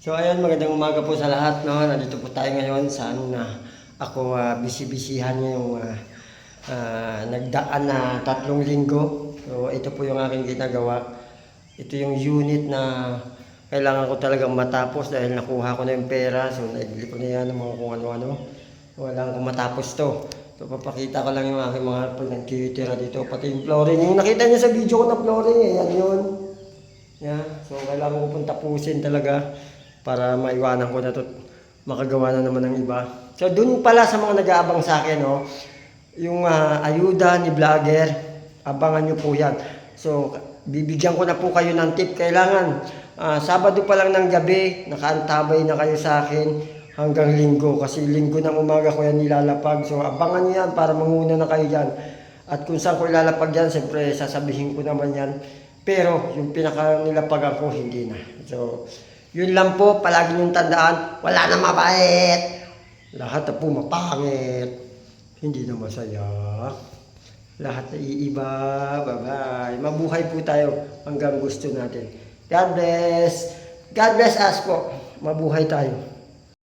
So ayun, magandang umaga po sa lahat. No? Nandito po tayo ngayon sa ako bisi-bisihan yung nagdaan na 3 linggo. So ito po yung aking ginagawa. Ito yung unit na kailangan ko talagang matapos dahil nakuha ko na yung pera. So naibili ko na yan ng mga kung ano-ano. Kailangan ko matapos to. So papakita ko lang yung aking mga pinagtitira dito. Pati yung flooring. Yung nakita niyo sa video ko na flooring, yan yun. Yeah. So kailangan ko pong tapusin talaga para maiwanan ko na to, makagawa na naman ng iba. So dun pala sa mga nag-aabang sa akin, no, yung ayuda ni vlogger, abangan nyo po yan. So bibigyan ko na po kayo ng tip. Kailangan Sabado pa lang ng gabi, nakaantabay na kayo sa akin hanggang Linggo. Kasi Linggo ng umaga ko yan nilalapag. So abangan nyo yan para manguna na kayo dyan. At kung saan ko ilalapag yan, siyempre sasabihin ko naman yan. Pero yung pinaka nilapagan ko, hindi na. So yun lang po, palagi niyong tandaan, wala na mabait. Lahat na po mapangit. Hindi na masaya. Lahat na iiba. Bye-bye. Mabuhay po tayo hanggang gusto natin. God bless. God bless us po. Mabuhay tayo.